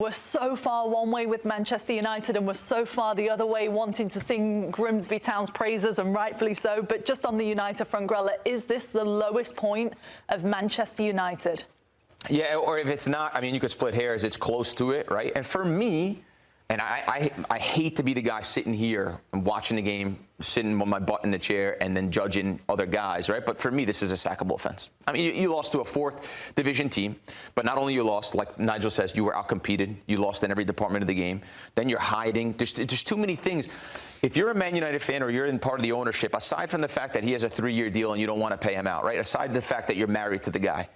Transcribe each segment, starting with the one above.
We're so far one way with Manchester United and we're so far the other way wanting to sing Grimsby Town's praises, and rightfully so. But just on the United front, Grella, is this the lowest point of Manchester United? Yeah, or if it's not, I mean, you could split hairs. It's close to it, right? And for me, and I hate to be the guy sitting here and watching the game, sitting with my butt in the chair and then judging other guys, right? But for me, this is a sackable offense. I mean, you lost to a 4th division team, but not only you lost, like Nigel says, you were outcompeted. You lost in every department of the game. Then you're hiding. There's too many things. If you're a Man United fan or you're in part of the ownership, aside from the fact that he has a 3-year deal and you don't want to pay him out, right? Aside the fact that you're married to the guy,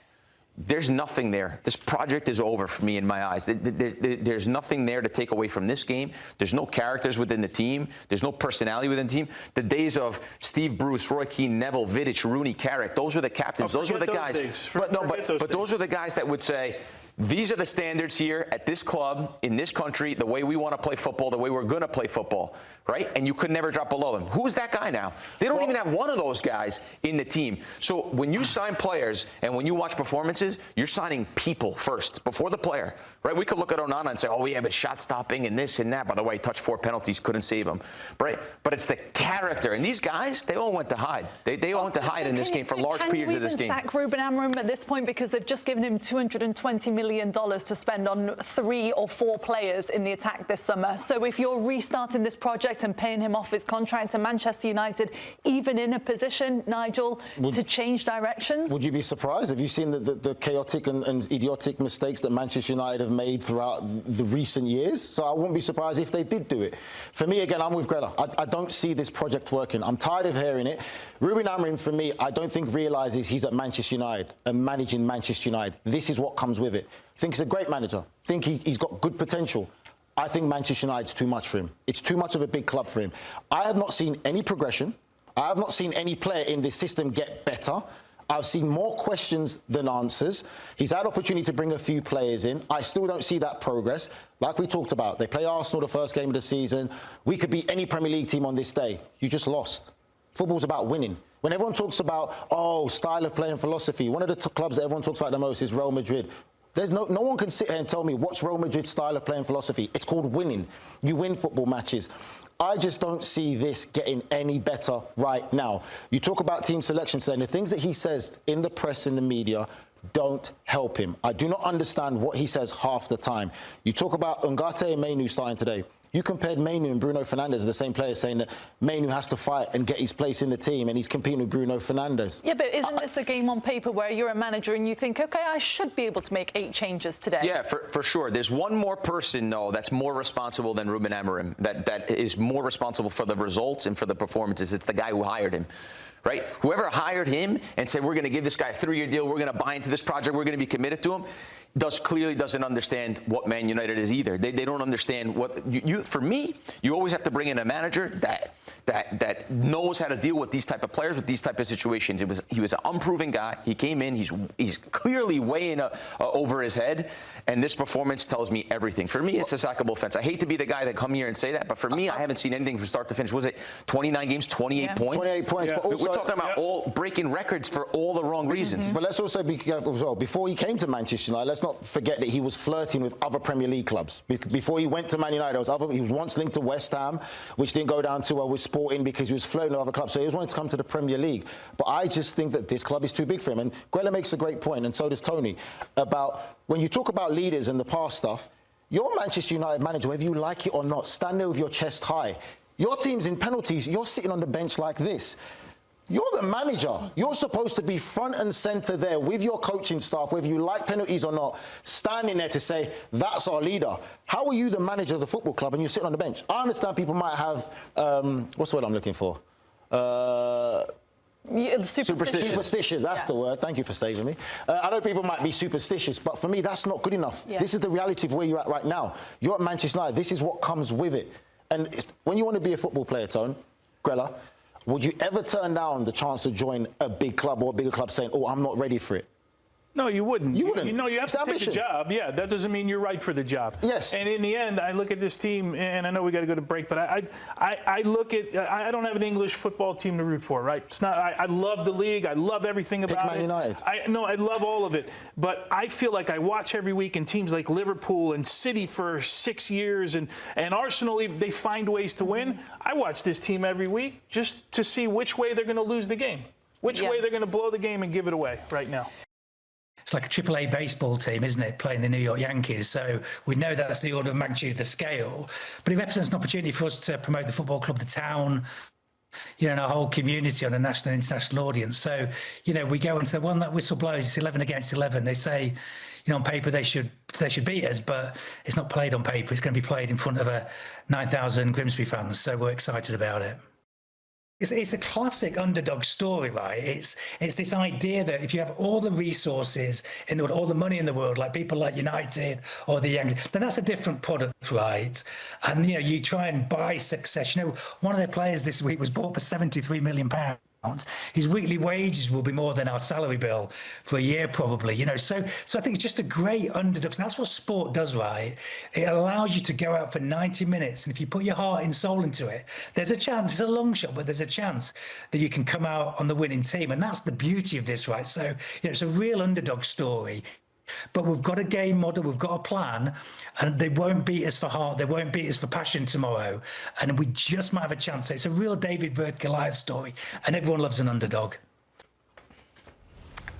there's nothing there. This project is over for me in my eyes. There's nothing there to take away from this game. There's no characters within the team. There's no personality within the team. The days of Steve Bruce, Roy Keane, Neville, Vidic, Rooney, Carrick, those were the captains. Those were the guys. But those are the guys that would say, these are the standards here at this club, in this country, the way we want to play football, the way we're going to play football, right? And you could never drop below them. Who's that guy now? They don't even have one of those guys in the team. So when you sign players and when you watch performances, you're signing people first before the player, right? We could look at Onana and say, oh, yeah, but shot stopping and this and that. By the way, touched 4 penalties, couldn't save him, right? But it's the character. And these guys, they all went to hide. They all went to hide in this game for large periods of this game. Can you even sack Ruben Amorim at this point, because they've just given him $220 million to spend on 3 or 4 players in the attack this summer? So if you're restarting this project and paying him off his contract to Manchester United, even in a position, Nigel, to change directions? Would you be surprised? Have you seen the chaotic and idiotic mistakes that Manchester United have made throughout the recent years? So I wouldn't be surprised if they did do it. For me, again, I'm with Grella. I don't see this project working. I'm tired of hearing it. Ruben Amorim, for me, I don't think realises he's at Manchester United and managing Manchester United. This is what comes with it. I think he's a great manager. I think he's got good potential. I think Manchester United's too much for him. It's too much of a big club for him. I have not seen any progression. I have not seen any player in this system get better. I've seen more questions than answers. He's had opportunity to bring a few players in. I still don't see that progress. Like we talked about, they play Arsenal the first game of the season. We could beat any Premier League team on this day. You just lost. Football's about winning. When everyone talks about, oh, style of play and philosophy, one of the clubs that everyone talks about the most is Real Madrid. There's no one can sit here and tell me what's Real Madrid's style of play and philosophy. It's called winning. You win football matches. I just don't see this getting any better right now. You talk about team selection today, and the things that he says in the press, in the media, don't help him. I do not understand what he says half the time. You talk about Ungate and Mainu starting today. You compared Mainu and Bruno Fernandes, the same player, saying that Mainu has to fight and get his place in the team, and he's competing with Bruno Fernandes. Yeah, but isn't this a game on paper where you're a manager and you think, OK, I should be able to make 8 changes today? Yeah, for sure. There's one more person, though, that's more responsible than Ruben Amorim, that is more responsible for the results and for the performances. It's the guy who hired him. Right? Whoever hired him and said, we're going to give this guy a 3-year deal, we're going to buy into this project, we're going to be committed to him, clearly doesn't understand what Man United is either. They don't understand what for me, you always have to bring in a manager that knows how to deal with these type of players, with these type of situations. He was an unproven guy. He came in. He's clearly way over his head, and this performance tells me everything. For me, it's a sackable offense. I hate to be the guy that come here and say that, but for me, I haven't seen anything from start to finish. Was it 29 games, 28 points? 28 points. Yeah. But also, we're talking about all breaking records for all the wrong reasons. But let's also be careful as well. Before he came to Manchester United, let's not forget that he was flirting with other Premier League clubs. Before he went to Man United, he was once linked to West Ham, which didn't go down too well with Sporting because he was flirting with other clubs. So he was wanting to come to the Premier League. But I just think that this club is too big for him. And Grella makes a great point, and so does Tony, about when you talk about leaders and the past stuff, you're Manchester United manager, whether you like it or not, stand there with your chest high. Your team's in penalties, you're sitting on the bench like this. You're the manager. You're supposed to be front and centre there with your coaching staff, whether you like penalties or not, standing there to say, that's our leader. How are you the manager of the football club and you're sitting on the bench? I understand people might have, what's the word I'm looking for? Superstitious, that's the word. Thank you for saving me. I know people might be superstitious, but for me, that's not good enough. Yeah. This is the reality of where you're at right now. You're at Manchester United. This is what comes with it. And when you want to be a football player, Tone, Grella, would you ever turn down the chance to join a big club or a bigger club saying, oh, I'm not ready for it? No, you wouldn't. You wouldn't. You know, you have It's to take the ambition. job. Yeah, that doesn't mean you're right for the job. Yes. And in the end, I look at this team, and I know we got to go to break, but I look at, I don't have an English football team to root for, right? It's not. I love the league. I love everything about Man it. United. I love all of it. But I feel like I watch every week, and teams like Liverpool and City for 6 years, and Arsenal, they find ways to win. I watch this team every week just to see which way they're going to lose the game, which way they're going to blow the game and give it away right now. It's like a AAA baseball team, isn't it, playing the New York Yankees? So we know that's the order of magnitude, the scale. But it represents an opportunity for us to promote the football club, the town, you know, and our whole community on a national and international audience. So, you know, we go into the one that whistle blows, it's 11 against 11. They say, you know, on paper they should beat us, but it's not played on paper. It's going to be played in front of 9,000 Grimsby fans. So we're excited about it. It's a classic underdog story, right? It's this idea that if you have all the resources in the world, all the money in the world, like people like United or the Yankees, then that's a different product, right? And, you know, you try and buy success. You know, one of their players this week was bought for £73 million. His weekly wages will be more than our salary bill for a year, probably. You know, so I think it's just a great underdog. And that's what sport does, right? It allows you to go out for 90 minutes, and if you put your heart and soul into it, there's a chance. It's a long shot, but there's a chance that you can come out on the winning team, and that's the beauty of this, right? So, you know, it's a real underdog story. But we've got a game model, we've got a plan, and they won't beat us for heart, they won't beat us for passion tomorrow, and we just might have a chance. It's a real David versus Goliath story, and everyone loves an underdog.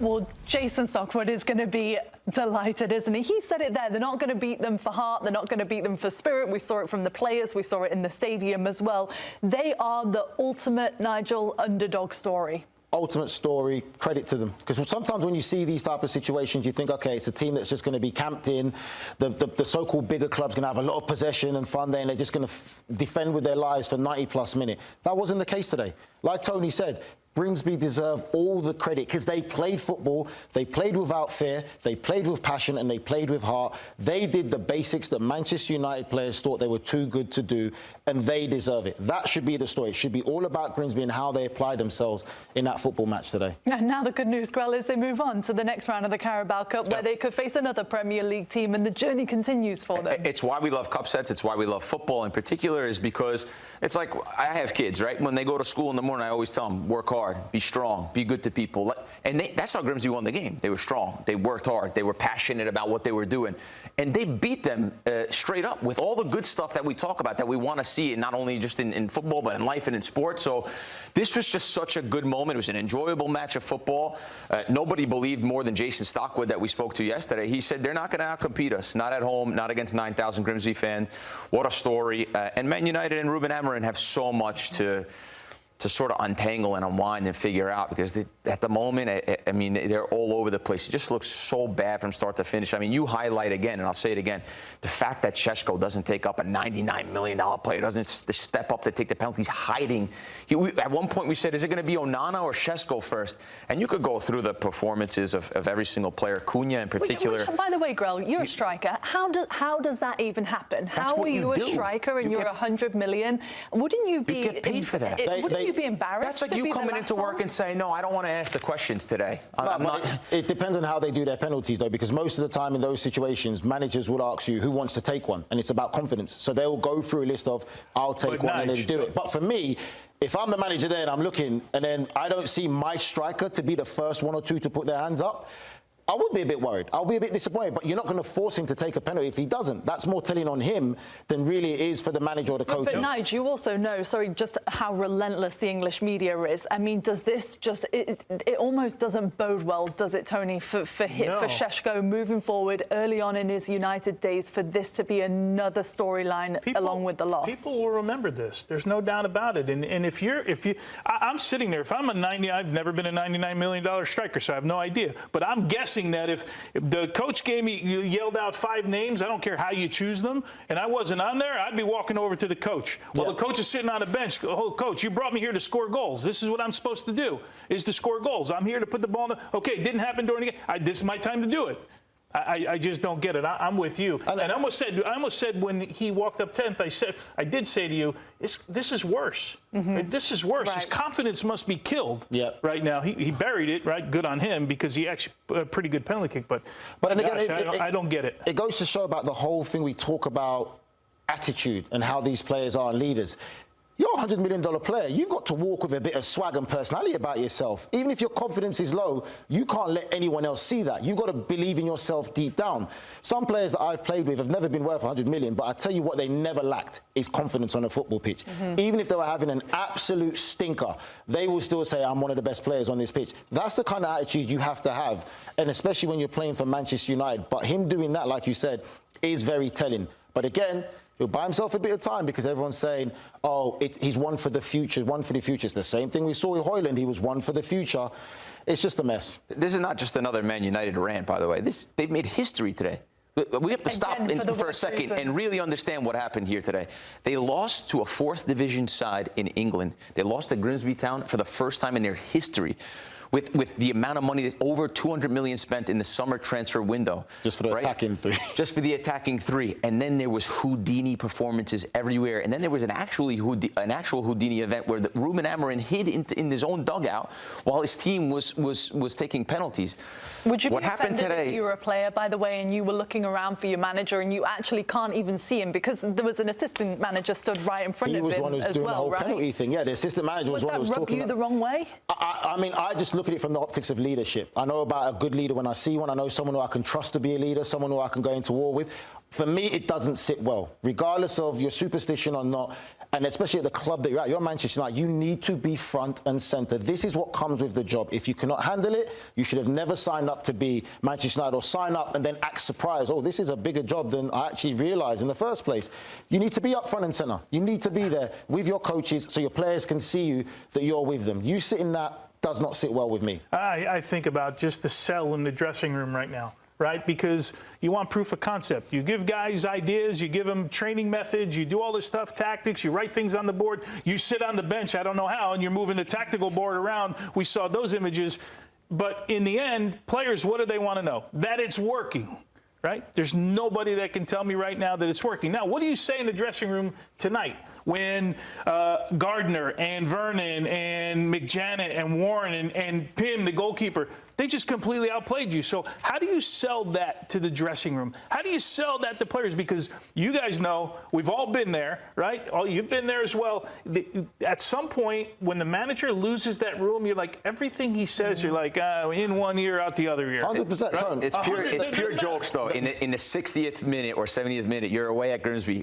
Well, Jason Stockwood is going to be delighted, isn't he? He said it there. They're not going to beat them for heart. They're not going to beat them for spirit. We saw it from the players. We saw it in the stadium as well. They are the ultimate, Nigel, underdog story. Ultimate story, credit to them. Because sometimes when you see these type of situations, you think, okay, it's a team that's just going to be camped in. The so-called bigger club's going to have a lot of possession and fun there, and they're just going to defend with their lives for 90-plus minutes. That wasn't the case today. Like Tony said, Grimsby deserve all the credit because they played football, they played without fear, they played with passion, and they played with heart. They did the basics that Manchester United players thought they were too good to do, and they deserve it. That should be the story. It should be all about Grimsby and how they applied themselves in that football match today. And now the good news, Grella, is they move on to the next round of the Carabao Cup, where they could face another Premier League team, and the journey continues for them. It's why we love cup sets. It's why we love football in particular, is because it's like, I have kids, right? When they go to school in the morning, I always tell them, work hard, be strong, be good to people. And that's how Grimsby won the game. They were strong. They worked hard. They were passionate about what they were doing. And they beat them straight up with all the good stuff that we talk about, that we want to see, not only just in football, but in life and in sports. So this was just such a good moment. It was an enjoyable match of football. Nobody believed more than Jason Stockwood that we spoke to yesterday. He said they're not going to outcompete us, not at home, not against 9,000 Grimsby fans. What a story. And Man United and Ruben Amorim have so much to sort of untangle and unwind and figure out, because at the moment, I mean, they're all over the place. It just looks so bad from start to finish. I mean, you highlight again, and I'll say it again, the fact that Šeško doesn't take up a $99 million player, doesn't step up to take the penalties, hiding. At one point we said, is it going to be Onana or Šeško first? And you could go through the performances of every single player, Cunha in particular. By the way, Grell, you're a striker. How does that even happen? How are you a striker and you're 100 million? Wouldn't you be... You get paid for that. Wouldn't you be embarrassed? That's like you coming into work and saying, no, I don't want to ask the questions today. It depends on how they do their penalties, though, because most of the time in those situations, managers will ask you who wants to take one, and it's about confidence. So they'll go through a list of, I'll take one, and then do it. But for me, if I'm the manager there and I'm looking, and then I don't see my striker to be the first one or two to put their hands up, I would be a bit worried. I'll be a bit disappointed, but you're not going to force him to take a penalty if he doesn't. That's more telling on him than really it is for the manager or the coach. But Nigel, you also know, just how relentless the English media is. I mean, does this just, it almost doesn't bode well, does it, Tony, for Šeško moving forward early on in his United days, for this to be another storyline along with the loss? People will remember this. There's no doubt about it. And I'm sitting there, if I'm I've never been a $99 million striker, so I have no idea. But I'm guessing that if the coach yelled out 5 names, I don't care how you choose them, and I wasn't on there, I'd be walking over to the coach. Well, the coach is sitting on a bench. Oh, coach, you brought me here to score goals. This is what I'm supposed to do, is to score goals. I'm here to put the ball in the... Okay, it didn't happen during the game. This is my time to do it. I just don't get it. I'm with you. And I almost said when he walked up 10th, I did say to you, this is worse. Right? This is worse. Right. His confidence must be killed right now. He buried it, right? Good on him, because he actually a pretty good penalty kick. But then gosh, again, I don't get it. It goes to show about the whole thing we talk about attitude and how these players are leaders. You're a $100 million player. You've got to walk with a bit of swag and personality about yourself. Even if your confidence is low, you can't let anyone else see that. You've got to believe in yourself deep down. Some players that I've played with have never been worth 100 million, but I tell you what they never lacked is confidence on a football pitch. Even if they were having an absolute stinker, they will still say, I'm one of the best players on this pitch. That's the kind of attitude you have to have, and especially when you're playing for Manchester United. But him doing that, like you said, is very telling. But again, he'll buy himself a bit of time, because everyone's saying, oh, he's one for the future, one for the future. It's the same thing we saw with Højlund. He was one for the future. It's just a mess. This is not just another Man United rant, by the way. They've made history today. We have to stop for a second and really understand what happened here today. They lost to a 4th division side in England. They lost to Grimsby Town for the first time in their history. With the amount of money, over 200 million spent in the summer transfer window. Just for the attacking three. Just for the attacking three. And then there was Houdini performances everywhere. And then there was an actual Houdini event where Ruben Amorim hid in his own dugout while his team was taking penalties. Would you what be happened today? If you were a player, by the way, and you were looking around for your manager and you actually can't even see him because there was an assistant manager stood right in front of him as well, right? He was the one who was doing the whole penalty thing. Yeah, the assistant manager was the one who was talking. Would that rub you the wrong way? I mean, I just look at it from the optics of leadership. I know about a good leader when I see one. I know someone who I can trust to be a leader, someone who I can go into war with. For me, it doesn't sit well, regardless of your superstition or not, and especially at the club that you're at. You're Manchester United. You need to be front and centre. This is what comes with the job. If you cannot handle it, you should have never signed up to be Manchester United, or sign up and then act surprised. Oh, this is a bigger job than I actually realised in the first place. You need to be up front and centre. You need to be there with your coaches so your players can see you, that you're with them. You sit in that does not sit well with me. I think about just the cell in the dressing room right now, right? Because you want proof of concept. You give guys ideas, you give them training methods, you do all this stuff, tactics, you write things on the board, you sit on the bench, I don't know how, and you're moving the tactical board around. We saw those images. But in the end, players, what do they want to know? That it's working, right? There's nobody that can tell me right now that it's working. Now, what do you say in the dressing room tonight when Gardner and Vernon and McJanet and Warren and Pym, the goalkeeper, they just completely outplayed you? So how do you sell that to the dressing room? How do you sell that to players? Because you guys know, we've all been there, right? Oh, you've been there as well. At some point, when the manager loses that room, you're like, everything he says, you're like, in one ear, out the other ear. 100%. Right? It's pure jokes, though. In the 60th minute or 70th minute, you're away at Grimsby.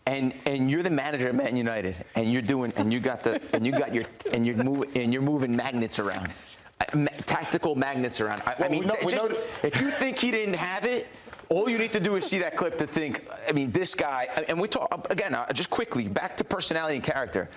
And you're the manager of Man United, and you're moving magnets around, tactical magnets around. If you think he didn't have it, all you need to do is see that clip to think. I mean, this guy. And we talk again. Just quickly back to personality and character.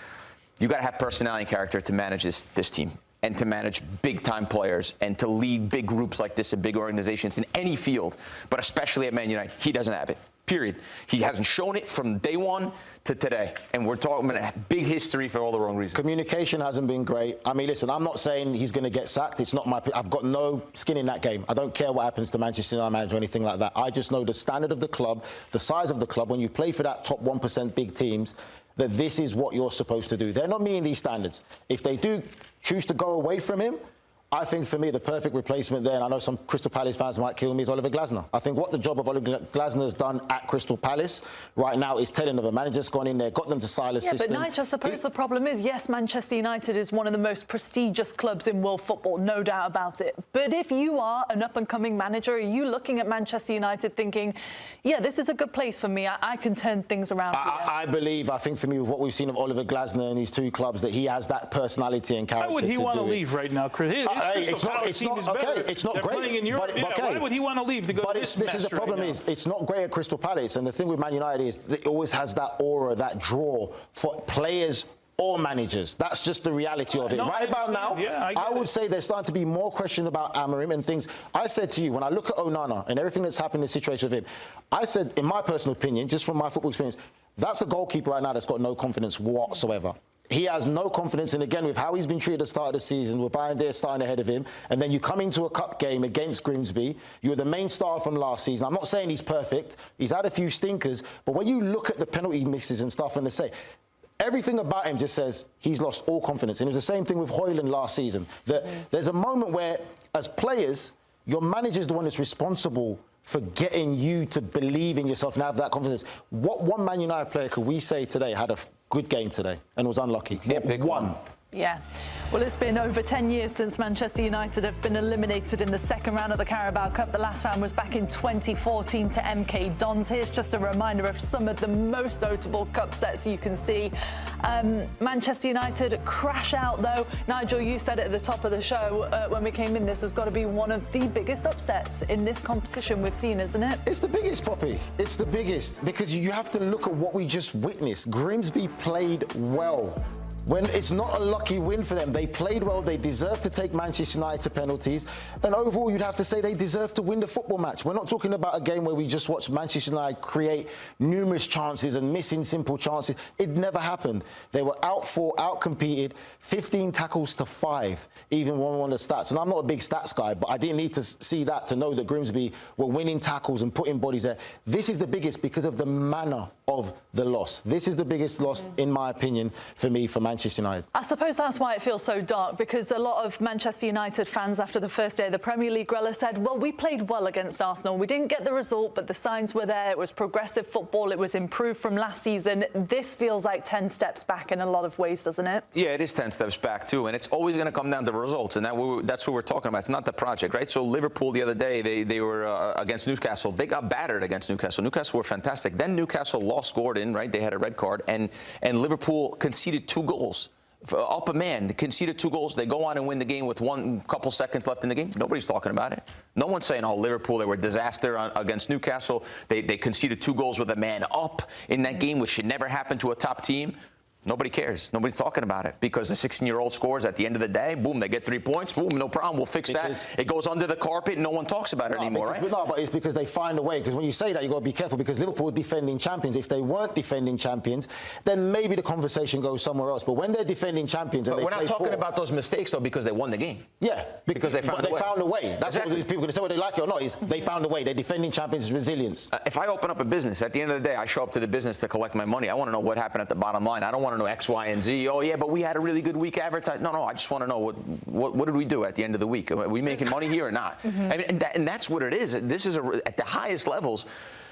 You got to have personality and character to manage this team, and to manage big-time players, and to lead big groups like this in big organizations in any field, but especially at Man United. He doesn't have it. Period. He hasn't shown it from day one to today. And we're talking about a big history for all the wrong reasons. Communication hasn't been great. I mean, listen, I'm not saying he's going to get sacked. It's not I've got no skin in that game. I don't care what happens to Manchester United manager or anything like that. I just know the standard of the club, the size of the club, when you play for that top 1% big teams, that this is what you're supposed to do. They're not meeting these standards. If they do choose to go away from him, I think for me the perfect replacement there, and I know some Crystal Palace fans might kill me, is Oliver Glasner. I think what the job of Oliver Glasner has done at Crystal Palace right now is telling of a manager's gone in there, got them to silence system. But Nigel, I suppose the problem is, yes, Manchester United is one of the most prestigious clubs in world football, no doubt about it. But if you are an up-and-coming manager, are you looking at Manchester United thinking, yeah, this is a good place for me, I can turn things around here? I think for me, with what we've seen of Oliver Glasner and these two clubs, that he has that personality and character. Why would he want to leave right now, Chris? It's not great. In Europe. Why would he want to leave to go to this mess? This is the problem is it's not great at Crystal Palace, and the thing with Man United is it always has that aura, that draw for players or managers. That's just the reality of it. Right about now, I would say there's starting to be more questions about Amorim and things. I said to you, when I look at Onana and everything that's happened in the situation with him, I said, in my personal opinion, just from my football experience, that's a goalkeeper right now that's got no confidence whatsoever. he has no confidence. And again, with how he's been treated at the start of the season, with Bayern there starting ahead of him, and then you come into a cup game against Grimsby, you're the main star from last season. I'm not saying he's perfect. He's had a few stinkers. But when you look at the penalty misses and stuff, and they say, everything about him just says he's lost all confidence. And it was the same thing with Højlund last season. That there's a moment where, as players, your manager's the one that's responsible for getting you to believe in yourself and have that confidence. What one Man United player could we say today had a good game today and was unlucky? Can't pick one. Yeah. Well, it's been over 10 years since Manchester United have been eliminated in the second round of the Carabao Cup. The last time was back in 2014 to MK Dons. Here's just a reminder of some of the most notable cup sets you can see. Manchester United crash out, though. Nigel, you said it at the top of the show when we came in. This has got to be one of the biggest upsets in this competition we've seen, isn't it? It's the biggest, Poppy. It's the biggest, because you have to look at what we just witnessed. Grimsby played well. When it's not a lucky win for them, they played well, they deserve to take Manchester United to penalties, and overall you'd have to say they deserve to win the football match. We're not talking about a game where we just watched Manchester United create numerous chances and missing simple chances. It never happened. They were out-competed, 15 tackles to 5, even one of the stats. And I'm not a big stats guy, but I didn't need to see that to know that Grimsby were winning tackles and putting bodies there. This is the biggest because of the manner of the loss. This is the biggest loss, in my opinion, for me, for Manchester United. I suppose that's why it feels so dark, because a lot of Manchester United fans after the first day of the Premier League, Grella said, well, we played well against Arsenal. We didn't get the result, but the signs were there. It was progressive football. It was improved from last season. This feels like 10 steps back in a lot of ways, doesn't it? Yeah, it is 10 steps back, too. And it's always going to come down to results. And that's what we're talking about. It's not the project, right? So Liverpool the other day, they were against Newcastle. They got battered against Newcastle. Newcastle were fantastic. Then Newcastle lost Gordon, right? They had a red card. And Liverpool conceded 2 goals. Up a man, they conceded 2 goals. They go on and win the game with couple seconds left in the game. Nobody's talking about it. No one's saying, oh, Liverpool, they were a disaster against Newcastle. They conceded 2 goals with a man up in that game, which should never happen to a top team. Nobody cares. Nobody's talking about it because the 16-year-old scores at the end of the day. Boom, they get 3 points. Boom, no problem. We'll fix that. It goes under the carpet. No one talks about it anymore, right? No, but it's because they find a way. Because when you say that, you've got to be careful because Liverpool are defending champions. If they weren't defending champions, then maybe the conversation goes somewhere else. But when they're defending champions and we're not talking about those mistakes, though, because they won the game. Yeah. Because they found a way. That's exactly what people are going to say, whether they like it or not, is they found a way. They're defending champions' resilience. If I open up a business, at the end of the day, I show up to the business to collect my money. I want to know what happened at the bottom line. I don't want to know X, Y, and Z. Oh, yeah, but we had a really good week advertised. No, I just want to know what did we do at the end of the week? Are we making money here or not? I mean, and that's what it is. This is at the highest levels.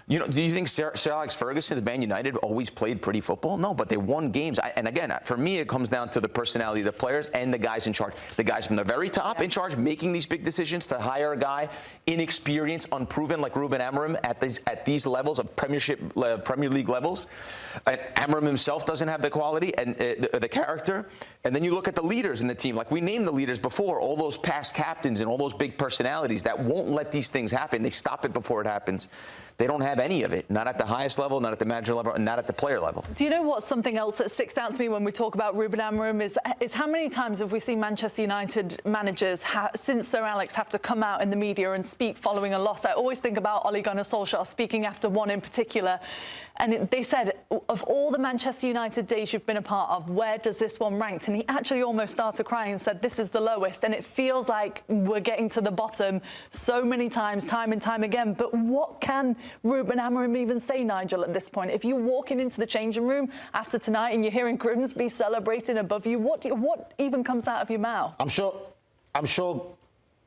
You know, do you think Sir Alex Ferguson's Man United always played pretty football? No, but they won games. And again, for me, it comes down to the personality of the players and the guys in charge. The guys from the very top in charge, making these big decisions to hire a guy inexperienced, unproven, like Ruben Amorim at these levels of Premier League levels. Amorim himself doesn't have the quality and the character. And then you look at the leaders in the team. Like we named the leaders before, all those past captains and all those big personalities that won't let these things happen. They stop it before it happens. They don't have any of it, not at the highest level, not at the manager level, and not at the player level. Do you know what something else that sticks out to me when we talk about Ruben Amorim is how many times have we seen Manchester United managers since Sir Alex have to come out in the media and speak following a loss? I always think about Ole Gunnar Solskjaer speaking after one in particular. And they said, of all the Manchester United days you've been a part of, where does this one rank? And he actually almost started crying and said, this is the lowest. And it feels like we're getting to the bottom so many times, time and time again. But what can Ruben Amorim even say, Nigel, at this point? If you're walking into the changing room after tonight and you're hearing Grimsby celebrating above you, what even comes out of your mouth? I'm sure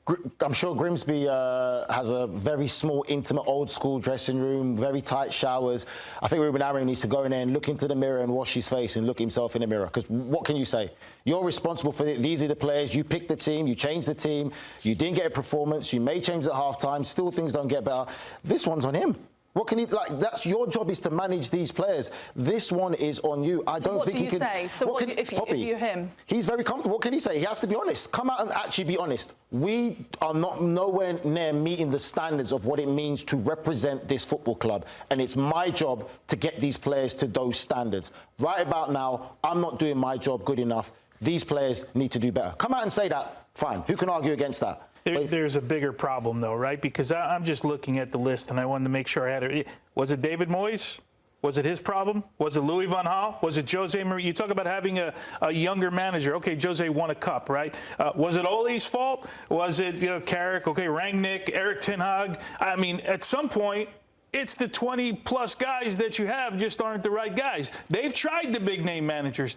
Grimsby has a very intimate, intimate, old-school dressing room, very tight showers. I think Ruben Amorim needs to go in there and look into the mirror and wash his face and look himself in the mirror. Because what can you say? You're responsible for it. These are the players. You picked the team. You changed the team. You didn't get a performance. You may change at half-time. Still, things don't get better. This one's on him. What can he, like, that's your job, is to manage these players. This one is on you. I don't think he can. So if you're him? He's very comfortable. What can he say? He has to be honest. Come out and actually be honest. We are nowhere near meeting the standards of what it means to represent this football club. And it's my job to get these players to those standards. Right about now, I'm not doing my job good enough. These players need to do better. Come out and say that. Fine. Who can argue against that? There's a bigger problem, though, right? Because I'm just looking at the list, and I wanted to make sure I had it. Was it David Moyes? Was it his problem? Was it Louis van Gaal? Was it Jose Mourinho? You talk about having a younger manager. Okay, Jose won a cup, right? Was it Ole's fault? Was it Carrick? Okay, Rangnick, Eric Ten Hag? I mean, at some point, it's the 20-plus guys that you have just aren't the right guys. They've tried the big-name managers.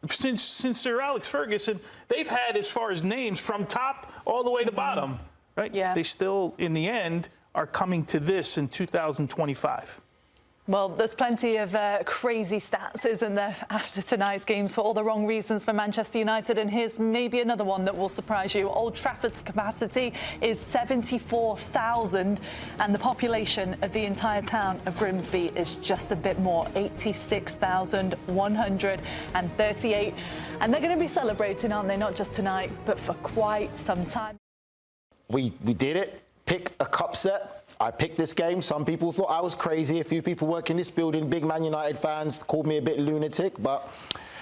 Since Sir Alex Ferguson, they've had as far as names from top all the way to bottom, right? Yeah. They still, in the end, are coming to this in 2025. Well, there's plenty of crazy stats, isn't there, after tonight's games for all the wrong reasons for Manchester United. And here's maybe another one that will surprise you. Old Trafford's capacity is 74,000, and the population of the entire town of Grimsby is just a bit more, 86,138. And they're going to be celebrating, aren't they, not just tonight, but for quite some time. We did it. Pick a cup set. I picked this game. Some people thought I was crazy. A few people work in this building, big Man United fans, called me a bit lunatic, but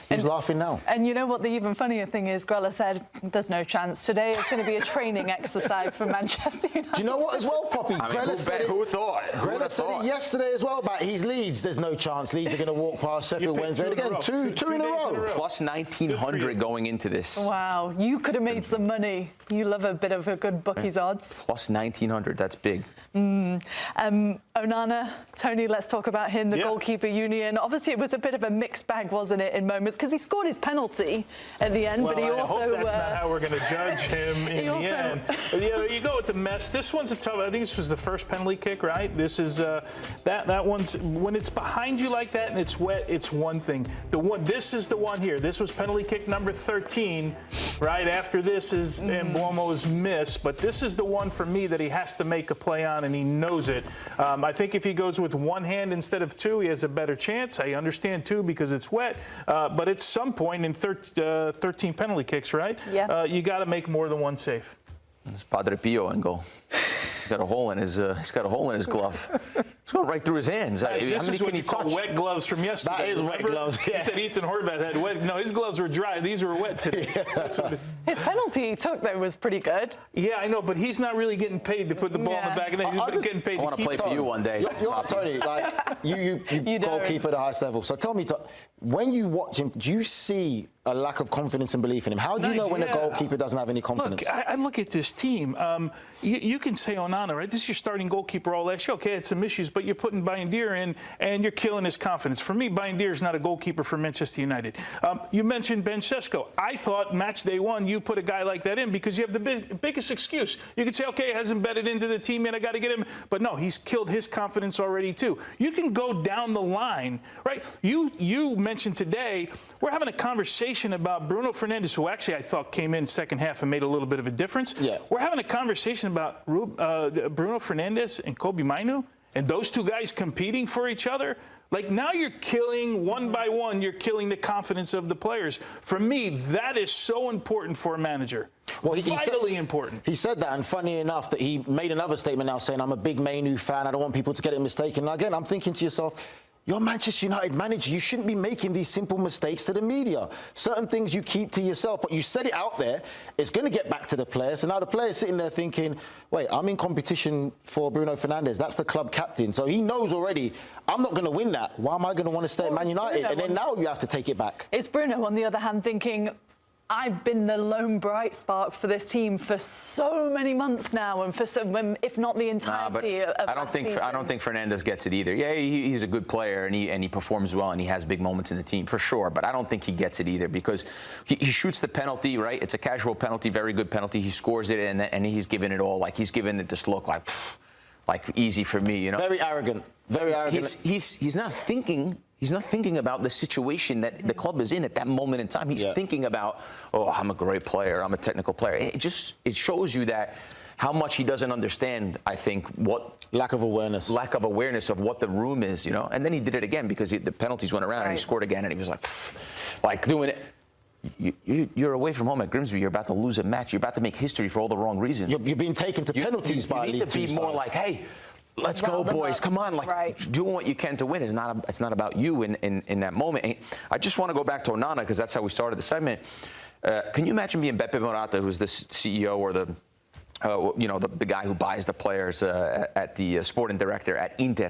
who's laughing now? And you know what the even funnier thing is? Grella said, there's no chance. Today it's going to be a training exercise for Manchester United. Do you know what as well, Poppy? I mean, who thought? Grella said it yesterday as well about his Leeds. There's no chance. Leeds are going to walk past Sheffield Wednesday. Again, two in a row. Plus 1,900 going into this. Wow, you could have made some money. You love a bit of a good bookies odds. Plus 1,900, that's big. Onana, Tony, let's talk about him, the goalkeeper union. Obviously, it was a bit of a mixed bag, wasn't it, in moments? Because he scored his penalty at the end, well, but he also... I hope that's not how we're going to judge him in the end. You go with the mess. This one's a tough... I think this was the first penalty kick, right? This is... that one's... When it's behind you like that and it's wet, it's one thing. This is the one here. This was penalty kick number 13, right? After this is Mbeumo's miss, but this is the one for me that he has to make a play on, and he knows it. I think if he goes with one hand instead of two, he has a better chance. I understand two because it's wet, but at some point in 13 penalty kicks, right? Yeah. You got to make more than one save. It's Padre Pio in goal. He's got a hole in his glove. It's going right through his hands. This is what you call wet gloves from yesterday. That is wet gloves, yeah. You said Ethan Horvath had wet. No, his gloves were dry. These were wet today. That's what his penalty he took, though, was pretty good. Yeah, I know, but he's not really getting paid to put the ball in the back of the net. He's getting paid I want to play for you one day. You're Tony, like, you goalkeeper at the highest level. So tell me, when you watch him, do you see a lack of confidence and belief in him? How do you know when a goalkeeper doesn't have any confidence? Look, I look at this team. You can say Onana, right? This is your starting goalkeeper all last year. Okay, it's some issues, but you're putting Bayendier in, and you're killing his confidence. For me, Bayendier is not a goalkeeper for Manchester United. You mentioned Ben Sesko. I thought match day one, you put a guy like that in because you have the biggest excuse. You could say, okay, it hasn't bedded into the team yet, I got to get him. But no, he's killed his confidence already, too. You can go down the line, right? You mentioned today, we're having a conversation about Bruno Fernandes, who actually I thought came in second half and made a little bit of a difference. Yeah. We're having a conversation about Bruno Fernandes and Kobbie Mainoo, and those two guys competing for each other. Like, now you're killing, one by one, you're killing the confidence of the players. For me, that is so important for a manager. Well, vitally important. He said that, and funny enough, that he made another statement now saying, I'm a big Mainoo fan, I don't want people to get it mistaken. And again, I'm thinking to yourself, you're Manchester United manager. You shouldn't be making these simple mistakes to the media. Certain things you keep to yourself, but you said it out there. It's going to get back to the players. And now the player's sitting there thinking, wait, I'm in competition for Bruno Fernandes. That's the club captain. So he knows already, I'm not going to win that. Why am I going to want to stay at Man United? And then now you have to take it back. It's Bruno, on the other hand, thinking, I've been the lone bright spark for this team for so many months now, and for if not the entirety of I don't think Fernandes gets it either. Yeah, he's a good player and he performs well and he has big moments in the team for sure. But I don't think he gets it either because he shoots the penalty, right? It's a casual penalty, very good penalty. He scores it and he's giving it all, like he's giving it this look like easy for me, you know. Very arrogant. Very arrogant. He's not thinking. He's not thinking about the situation that the club is in at that moment in time. He's thinking about, oh, I'm a great player. I'm a technical player. It shows you that how much he doesn't understand, I think, what... Lack of awareness of what the room is, you know. And then he did it again because the penalties went around and he scored again and he was like doing it. You're away from home at Grimsby. You're about to lose a match. You're about to make history for all the wrong reasons. You're being taken to penalties by You need to be more like, hey, let's go, boys. Come on, doing what you can to win. It's not about you in that moment. And I just want to go back to Onana because that's how we started the segment. Can you imagine being Beppe Morata, who's the CEO or the guy who buys the players at the sporting director at Inter?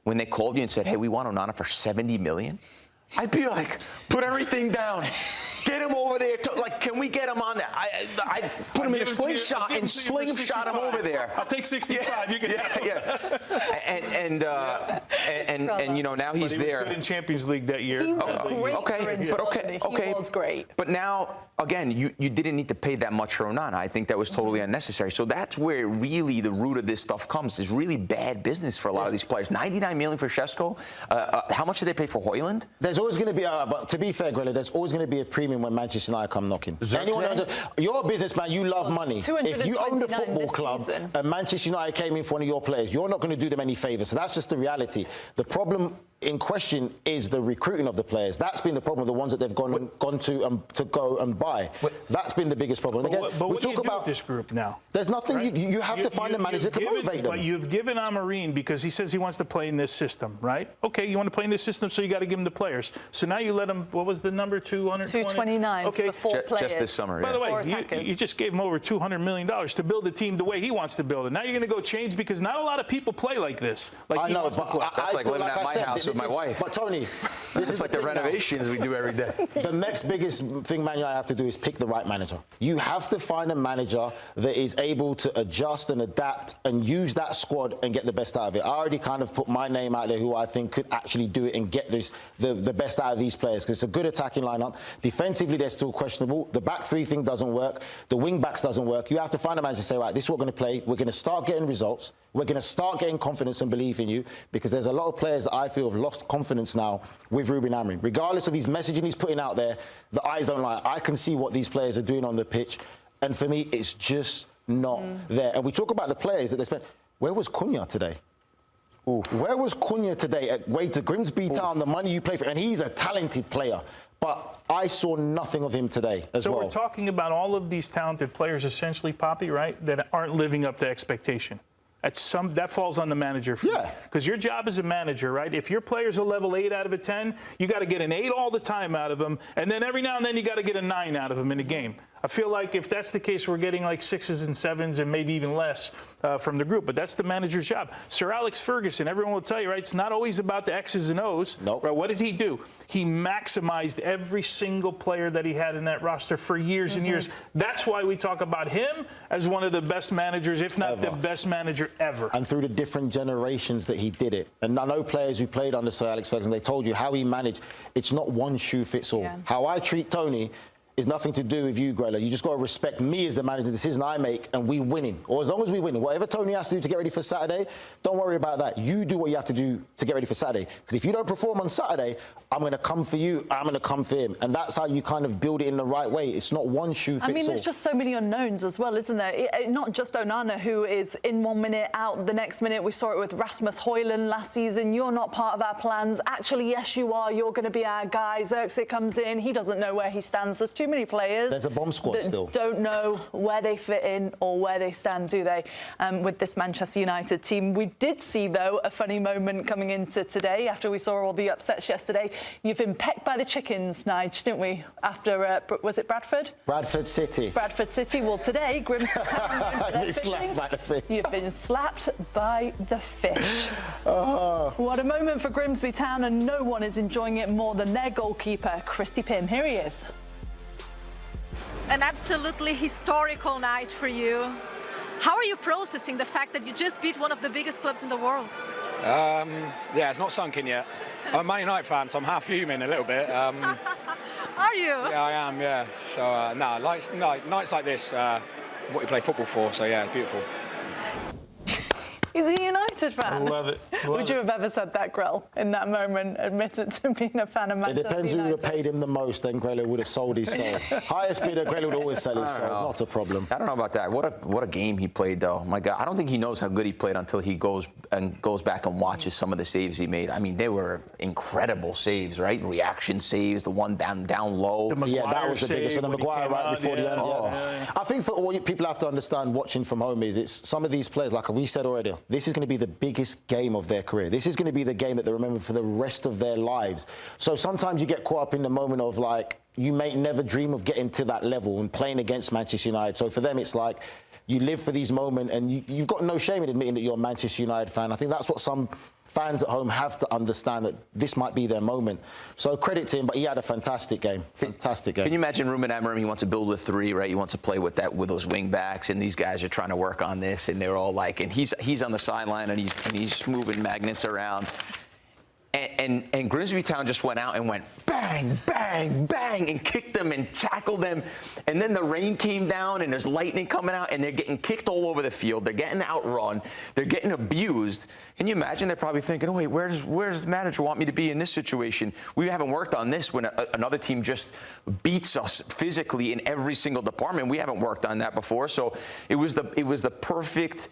when they called you and said, hey, we want Onana for 70 million, I'd be like, put everything down. Get him over there. Can we get him on that? I'd put him in a slingshot and slingshot him over there. I'll take 65. You can And you know, now he's there. He was good in Champions League that year. He was great. Okay. He was great. But now, again, you didn't need to pay that much for Onana. I think that was totally unnecessary. So that's where really the root of this stuff comes. Is really bad business for a lot of these players. 99 million for Šeško. How much did they pay for Højlund? There's always going to be, but to be fair, Grella, there's always going to be a premium when Manchester United come knocking. You're a businessman, you love money. If you owned a football club and Manchester United came in for one of your players, you're not going to do them any favours. So that's just the reality. The problem in question is the recruiting of the players. That's been the problem, the ones that they've gone to go and buy. That's been the biggest problem. But what do you do with this group now? There's nothing, right? you have to find a manager that can motivate them. But you've given Amorim, because he says he wants to play in this system, right? Okay, you want to play in this system, so you got to give him the players. So now you let him, what was the number, 229 okay. for 4 players. Just this summer, By the way, you just gave him over $200 million to build a team the way he wants to build it. Now you're going to go change, because not a lot of people play like this. I know, but that's like living at my house with my wife. But Tony, this is like the renovations we do every day. The next biggest thing Man United have to do is pick the right manager. You have to find a manager that is able to adjust and adapt and use that squad and get the best out of it. I already kind of put my name out there who I think could actually do it and get the best out of these players, because it's a good attacking lineup. Defensively, they're still questionable. The back three thing doesn't work. The wing backs doesn't work. You have to find a manager to say, right, this is what we're going to play. We're going to start getting results. We're going to start getting confidence and belief in you, because there's a lot of players that I feel have lost confidence now with Ruben Amorim. Regardless of his messaging he's putting out there, the eyes don't lie. I can see what these players are doing on the pitch, and for me, it's just not there. And we talk about the players that they spent. Where was Cunha today? Oof. Where was Cunha today? At way to Grimsby Town, the money you play for, and he's a talented player. But I saw nothing of him today as well. So we're talking about all of these talented players, essentially, Poppy, right, that aren't living up to expectation. That falls on the manager. Because your job as a manager, right? If your player's a level 8 out of a 10, you got to get an 8 all the time out of them, and then every now and then you got to get a 9 out of them in a game. I feel like if that's the case, we're getting like 6s and 7s and maybe even less from the group. But that's the manager's job. Sir Alex Ferguson, everyone will tell you, right? It's not always about the X's and O's. Nope. Right? What did he do? He maximized every single player that he had in that roster for years and years. That's why we talk about him as one of the best managers, if not the best manager ever. And through the different generations that he did it. And I know players who played under Sir Alex Ferguson, they told you how he managed. It's not one shoe fits all. Yeah. How I treat Tony is nothing to do with you, Grella. You just got to respect me as the manager, the decision I make, and we winning. Or as long as we win, whatever Tony has to do to get ready for Saturday, don't worry about that. You do what you have to do to get ready for Saturday. Because if you don't perform on Saturday, I'm going to come for you, I'm going to come for him. And that's how you kind of build it in the right way. It's not one shoe fits all. I mean, there's just so many unknowns as well, isn't there? Not just Onana, who is in 1 minute, out the next minute. We saw it with Rasmus Højlund last season. You're not part of our plans. Actually, yes, you are. You're going to be our guy. Xerxes comes in. He doesn't know where he stands. There's too many players. There's a bomb squad still. Don't know where they fit in or where they stand, do they, with this Manchester United team. We did see, though, a funny moment coming into today after we saw all the upsets yesterday. You've been pecked by the chickens, Nige, didn't we? After, was it Bradford? Bradford City. Bradford City. Well, today, Grimsby You've been slapped by the fish. Oh. What a moment for Grimsby Town, and no one is enjoying it more than their goalkeeper, Christy Pym. Here he is. An absolutely historical night for you. How are you processing the fact that you just beat one of the biggest clubs in the world? Yeah, it's not sunk in yet. I'm a Man United fan, so I'm half fuming a little bit. Are you? Yeah, I am, yeah. So, nights like this, what you play football for, so yeah, it's beautiful. He's a United fan. I love it. Would you have ever said that, Grell, in that moment, admitted to being a fan of Manchester United? It depends who would have paid him the most, then Grella would have sold his soul. Highest bidder, Grella would always sell his soul. Not a problem. I don't know about that. What a game he played, though. My God, I don't think he knows how good he played until he goes back and watches some of the saves he made. I mean, they were incredible saves, right? Reaction saves, the one down low. Yeah, that was the biggest one. The Maguire right before the end. Yeah. I think for all people have to understand watching from home is it's some of these players, like we said already, this is going to be the biggest game of their career. This is going to be the game that they remember for the rest of their lives. So sometimes you get caught up in the moment of like, you may never dream of getting to that level and playing against Manchester United. So for them, it's like you live for these moments and you've got no shame in admitting that you're a Manchester United fan. I think that's what some fans at home have to understand that this might be their moment. So credit to him, but he had a fantastic game. Fantastic game. Can you imagine Ruben Amorim? He wants to build with three, right? He wants to play with those wing backs, and these guys are trying to work on this, and they're all like, and he's on the sideline and he's moving magnets around. And Grimsby Town just went out and went bang, bang, bang, and kicked them and tackled them. And then the rain came down and there's lightning coming out and they're getting kicked all over the field. They're getting outrun. They're getting abused. Can you imagine? They're probably thinking, oh, wait, where's the manager want me to be in this situation? We haven't worked on this when another team just beats us physically in every single department. We haven't worked on that before. So it was the perfect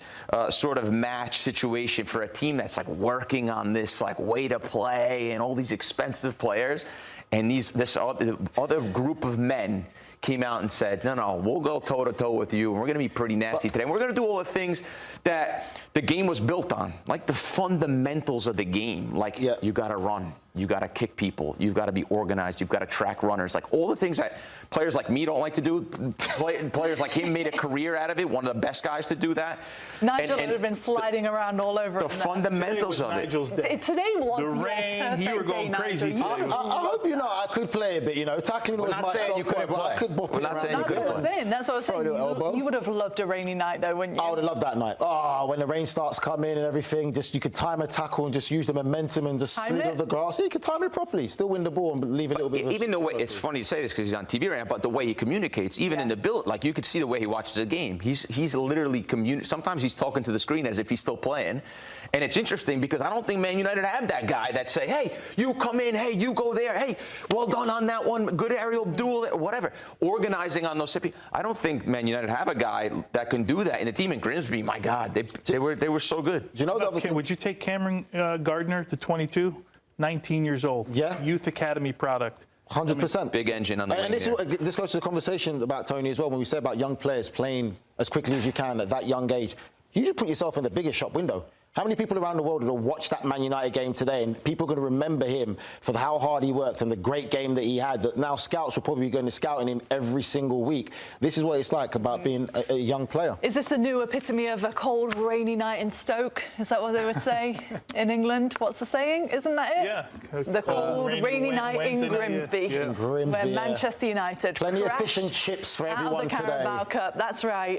sort of match situation for a team that's like working on this like way to play and all these expensive players, and this other group of men came out and said, no, we'll go toe-to-toe with you, and we're going to be pretty nasty today. And we're going to do all the things that the game was built on, like the fundamentals of the game. Like, you got to run, you got to kick people, you've got to be organized, you've got to track runners. Like, all the things that players like me don't like to do, players like him made a career out of it, one of the best guys to do that. Nigel would have been sliding around all over the fundamentals of it. Today was the rain, you were going crazy today. I hope you know I could play a bit, tackling was my strong point, but I could bop it around. That's what I was saying. That's what I was saying. You would have loved a rainy night, though, wouldn't you? I would have loved that night. Oh, when the rain starts coming and everything, just you could time a tackle and just use the momentum and just slid off the grass. Yeah, you could time it properly, still win the ball and leave a little bit of even the way, it's funny to say this because he's on TV right now, but the way he communicates, even in the build, like you could see the way he watches a game. He's literally sometimes he's talking to the screen as if he's still playing. And it's interesting because I don't think Man United have that guy that say, hey, you come in, hey, you go there, hey, well done on that one, good aerial duel, or whatever. Organizing on those. I don't think Man United have a guy that can do that. And the team in Grimsby, my God, they were so good. Do you know the other thing? Would you take Cameron Gardner, the 22, 19 years old? Yeah. Youth Academy product. 100%. Big engine on the wing. And this goes to the conversation about Tony as well, when we say about young players playing as quickly as you can at that young age. You just put yourself in the biggest shop window. How many people around the world will watch that Man United game today and people are going to remember him for how hard he worked and the great game that he had, that now scouts will probably be going to scouting him every single week. This is what it's like about being a young player. Is this a new epitome of a cold, rainy night in Stoke? Is that what they would say in England? What's the saying? Isn't that it? Yeah. The cold, rainy night in Grimsby. In Grimsby, where Manchester United plenty of fish and chips for everyone today. today. Carabao Cup, that's right.